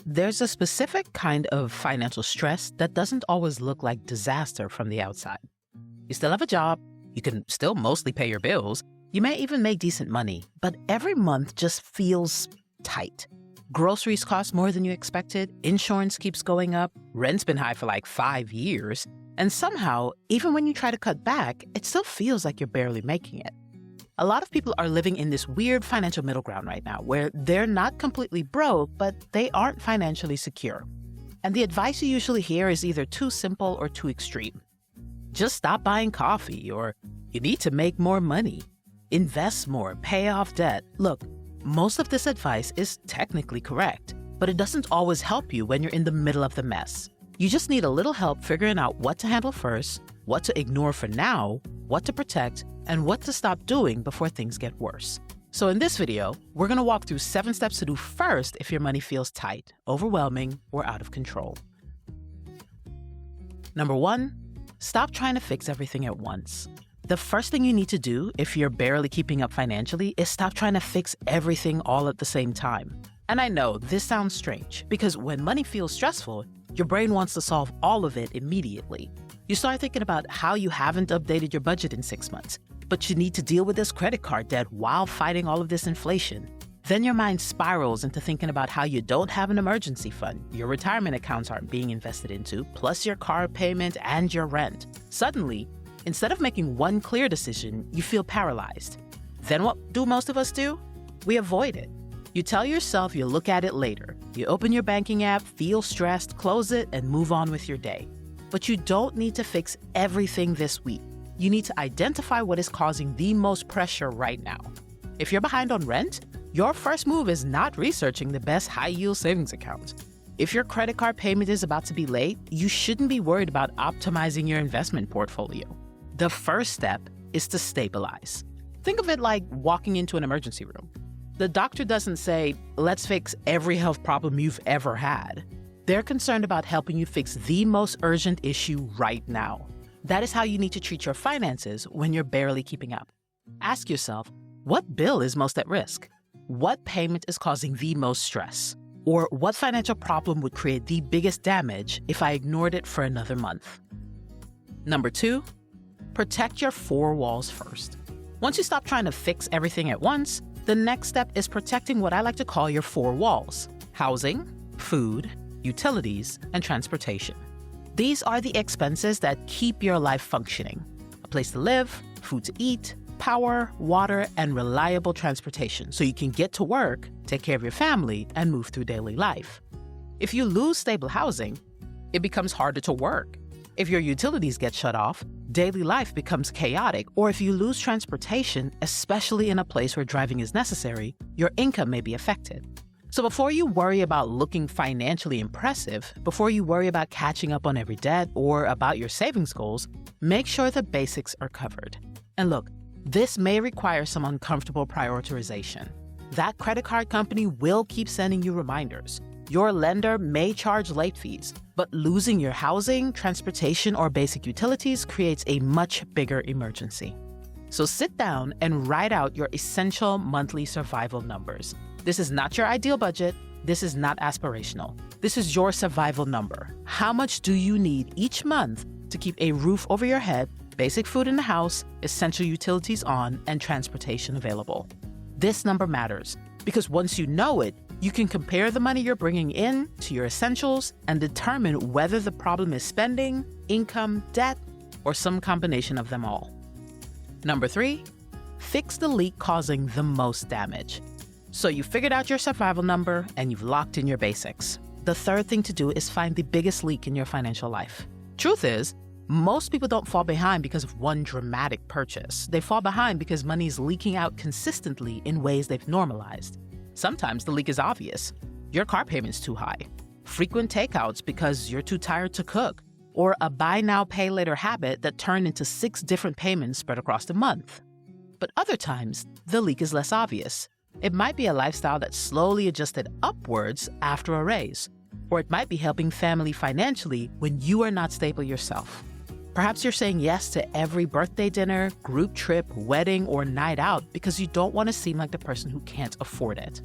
There's a specific kind of financial stress that doesn't always look like disaster from the outside. You still have a job, you can still mostly pay your bills, you may even make decent money, but every month just feels tight. Groceries cost more than you expected, insurance keeps going up, rent's been high for like 5 years, and somehow, even when you try to cut back, it still feels like you're barely making it. A lot of people are living in this weird financial middle ground right now where they're not completely broke, but they aren't financially secure. And the advice you usually hear is either too simple or too extreme. Just stop buying coffee, or you need to make more money, invest more, pay off debt. Look, most of this advice is technically correct, but it doesn't always help you when you're in the middle of the mess. You just need a little help figuring out what to handle first, what to ignore for now, what to protect, and what to stop doing before things get worse. So in this video, we're going to walk through 7 steps to do first if your money feels tight, overwhelming, or out of control. Number 1, stop trying to fix everything at once. The first thing you need to do if you're barely keeping up financially is stop trying to fix everything all at the same time. And I know this sounds strange because when money feels stressful, your brain wants to solve all of it immediately. You start thinking about how you haven't updated your budget in 6 months, but you need to deal with this credit card debt while fighting all of this inflation. Then your mind spirals into thinking about how you don't have an emergency fund, your retirement accounts aren't being invested into, plus your car payment and your rent. Suddenly, instead of making one clear decision, you feel paralyzed. Then what do most of us do? We avoid it. You tell yourself you'll look at it later. You open your banking app, feel stressed, close it, and move on with your day. But you don't need to fix everything this week. You need to identify what is causing the most pressure right now. If you're behind on rent, your first move is not researching the best high-yield savings account. If your credit card payment is about to be late, you shouldn't be worried about optimizing your investment portfolio. The first step is to stabilize. Think of it like walking into an emergency room. The doctor doesn't say, let's fix every health problem you've ever had. They're concerned about helping you fix the most urgent issue right now. That is how you need to treat your finances when you're barely keeping up. Ask yourself, what bill is most at risk? What payment is causing the most stress? Or what financial problem would create the biggest damage if I ignored it for another month? Number 2, protect your 4 walls first. Once you stop trying to fix everything at once, the next step is protecting what I like to call your 4 walls: housing, food, utilities, and transportation. These are the expenses that keep your life functioning: a place to live, food to eat, power, water, and reliable transportation so you can get to work, take care of your family, and move through daily life. If you lose stable housing, it becomes harder to work. If your utilities get shut off, daily life becomes chaotic, or if you lose transportation, especially in a place where driving is necessary, your income may be affected. So before you worry about looking financially impressive, before you worry about catching up on every debt or about your savings goals, make sure the basics are covered. And look, this may require some uncomfortable prioritization. That credit card company will keep sending you reminders. Your lender may charge late fees, but losing your housing, transportation, or basic utilities creates a much bigger emergency. So sit down and write out your essential monthly survival numbers. This is not your ideal budget. This is not aspirational. This is your survival number. How much do you need each month to keep a roof over your head, basic food in the house, essential utilities on, and transportation available? This number matters because once you know it, you can compare the money you're bringing in to your essentials and determine whether the problem is spending, income, debt, or some combination of them all. Number 3, fix the leak causing the most damage. So you figured out your survival number and you've locked in your basics. The third thing to do is find the biggest leak in your financial life. Truth is, most people don't fall behind because of one dramatic purchase. They fall behind because money is leaking out consistently in ways they've normalized. Sometimes the leak is obvious. Your car payment's too high, frequent takeouts because you're too tired to cook, or a buy now, pay later habit that turned into 6 different payments spread across the month. But other times, the leak is less obvious. It might be a lifestyle that slowly adjusted upwards after a raise, or it might be helping family financially when you are not stable yourself. Perhaps you're saying yes to every birthday dinner, group trip, wedding, or night out because you don't want to seem like the person who can't afford it.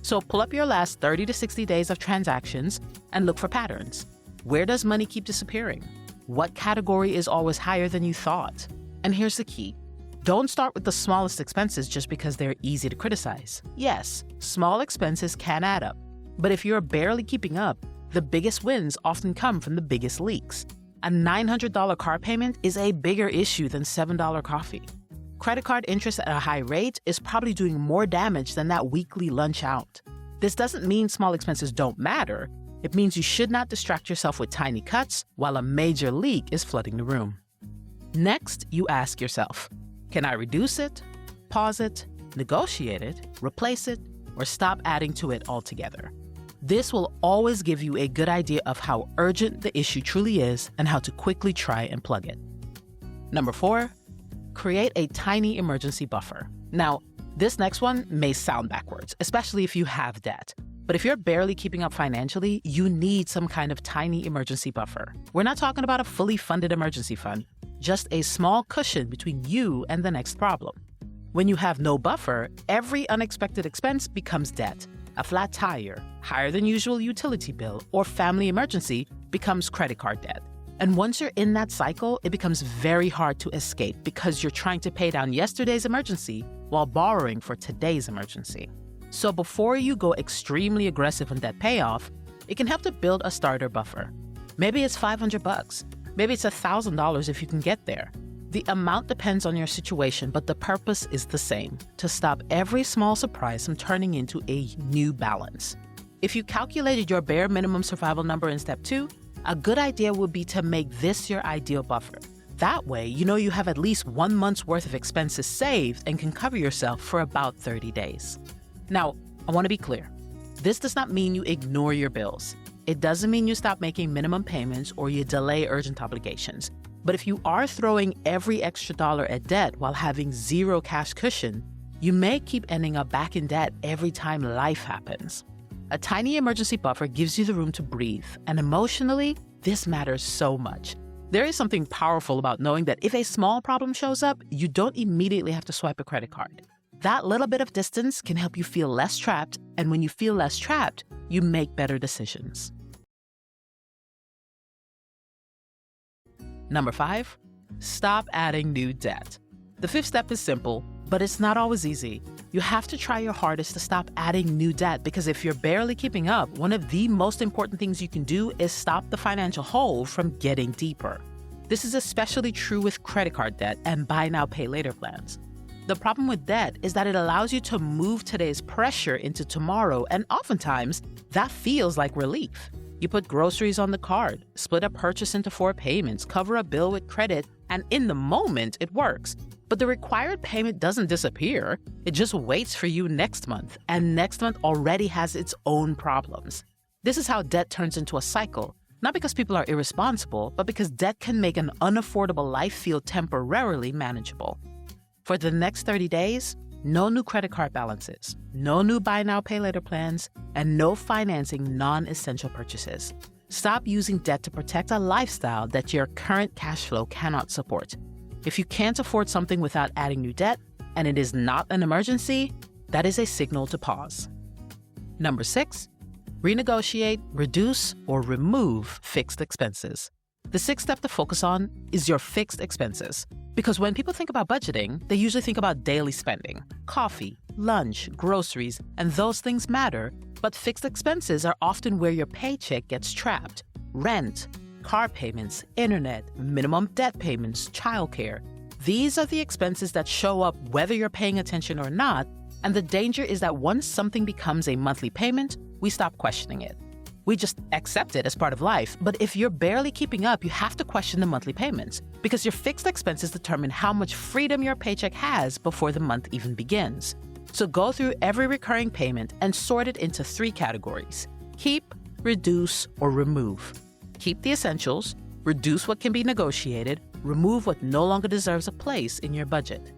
So pull up your last 30 to 60 days of transactions and look for patterns. Where does money keep disappearing? What category is always higher than you thought? And here's the key. Don't start with the smallest expenses just because they're easy to criticize. Yes, small expenses can add up. But if you're barely keeping up, the biggest wins often come from the biggest leaks. A $900 car payment is a bigger issue than $7 coffee. Credit card interest at a high rate is probably doing more damage than that weekly lunch out. This doesn't mean small expenses don't matter. It means you should not distract yourself with tiny cuts while a major leak is flooding the room. Next, you ask yourself, can I reduce it, pause it, negotiate it, replace it, or stop adding to it altogether? This will always give you a good idea of how urgent the issue truly is and how to quickly try and plug it. Number 4, create a tiny emergency buffer. Now, this next one may sound backwards, especially if you have debt. But if you're barely keeping up financially, you need some kind of tiny emergency buffer. We're not talking about a fully funded emergency fund, just a small cushion between you and the next problem. When you have no buffer, every unexpected expense becomes debt. A flat tire, higher than usual utility bill, or family emergency becomes credit card debt. And once you're in that cycle, it becomes very hard to escape because you're trying to pay down yesterday's emergency while borrowing for today's emergency. So before you go extremely aggressive on debt payoff, it can help to build a starter buffer. Maybe it's $500. Maybe it's $1,000 if you can get there. The amount depends on your situation, but the purpose is the same, to stop every small surprise from turning into a new balance. If you calculated your bare minimum survival number in step 2, a good idea would be to make this your ideal buffer. That way, you know you have at least 1 month's worth of expenses saved and can cover yourself for about 30 days. Now, I want to be clear. This does not mean you ignore your bills. It doesn't mean you stop making minimum payments or you delay urgent obligations. But if you are throwing every extra dollar at debt while having zero cash cushion, you may keep ending up back in debt every time life happens. A tiny emergency buffer gives you the room to breathe, and emotionally, this matters so much. There is something powerful about knowing that if a small problem shows up, you don't immediately have to swipe a credit card. That little bit of distance can help you feel less trapped, and when you feel less trapped, you make better decisions. Number 5, stop adding new debt. The 5th step is simple, but it's not always easy. You have to try your hardest to stop adding new debt because if you're barely keeping up, one of the most important things you can do is stop the financial hole from getting deeper. This is especially true with credit card debt and buy now, pay later plans. The problem with debt is that it allows you to move today's pressure into tomorrow, and oftentimes that feels like relief. You put groceries on the card, split a purchase into 4 payments, cover a bill with credit, and in the moment it works. But the required payment doesn't disappear. It just waits for you next month, and next month already has its own problems. This is how debt turns into a cycle, not because people are irresponsible, but because debt can make an unaffordable life feel temporarily manageable. For the next 30 days, no new credit card balances, no new buy now, pay later plans, and no financing non-essential purchases. Stop using debt to protect a lifestyle that your current cash flow cannot support. If you can't afford something without adding new debt, and it is not an emergency, that is a signal to pause. Number 6, renegotiate, reduce, or remove fixed expenses. The 6th step to focus on is your fixed expenses. Because when people think about budgeting, they usually think about daily spending, coffee, lunch, groceries, and those things matter, but fixed expenses are often where your paycheck gets trapped. Rent, car payments, internet, minimum debt payments, childcare. These are the expenses that show up whether you're paying attention or not, and the danger is that once something becomes a monthly payment, we stop questioning it. We just accept it as part of life, but if you're barely keeping up, you have to question the monthly payments because your fixed expenses determine how much freedom your paycheck has before the month even begins. So go through every recurring payment and sort it into 3 categories: keep, reduce, or remove. Keep the essentials, reduce what can be negotiated, remove what no longer deserves a place in your budget.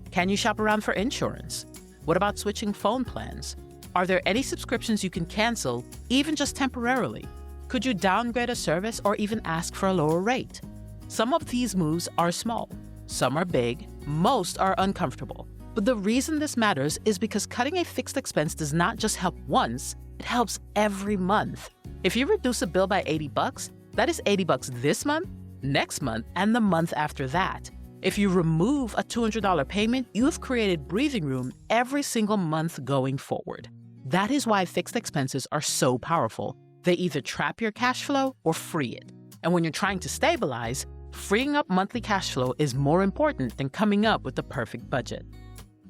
Can you shop around for insurance? What about switching phone plans? Are there any subscriptions you can cancel, even just temporarily? Could you downgrade a service or even ask for a lower rate? Some of these moves are small, some are big, most are uncomfortable. But the reason this matters is because cutting a fixed expense does not just help once, it helps every month. If you reduce a bill by $80, that is $80 this month, next month, and the month after that. If you remove a $200 payment, you have created breathing room every single month going forward. That is why fixed expenses are so powerful. They either trap your cash flow or free it. And when you're trying to stabilize, freeing up monthly cash flow is more important than coming up with the perfect budget.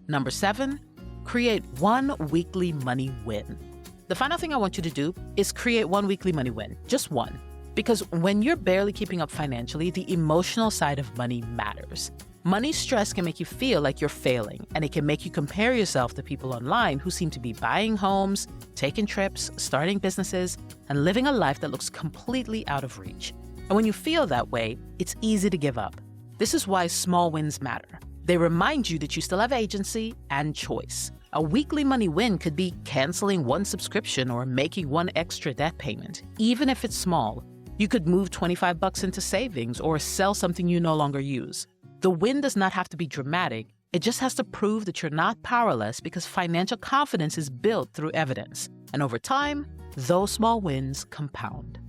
Number 7, create one weekly money win. The final thing I want you to do is create one weekly money win, just one. Because when you're barely keeping up financially, the emotional side of money matters. Money stress can make you feel like you're failing, and it can make you compare yourself to people online who seem to be buying homes, taking trips, starting businesses, and living a life that looks completely out of reach. And when you feel that way, it's easy to give up. This is why small wins matter. They remind you that you still have agency and choice. A weekly money win could be canceling one subscription or making one extra debt payment, even if it's small. You could move $25 into savings or sell something you no longer use. The win does not have to be dramatic. It just has to prove that you're not powerless because financial confidence is built through evidence. And over time, those small wins compound.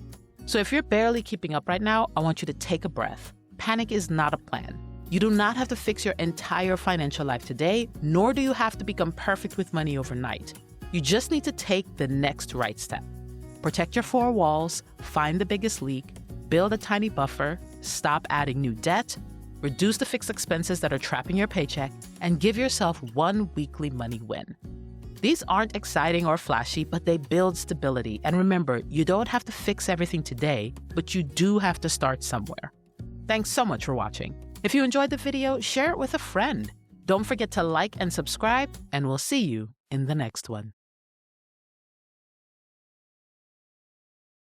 So if you're barely keeping up right now, I want you to take a breath. Panic is not a plan. You do not have to fix your entire financial life today, nor do you have to become perfect with money overnight. You just need to take the next right step. Protect your 4 walls, find the biggest leak, build a tiny buffer, stop adding new debt, reduce the fixed expenses that are trapping your paycheck, and give yourself one weekly money win. These aren't exciting or flashy, but they build stability. And remember, you don't have to fix everything today, but you do have to start somewhere. Thanks so much for watching. If you enjoyed the video, share it with a friend. Don't forget to like and subscribe, and we'll see you in the next one.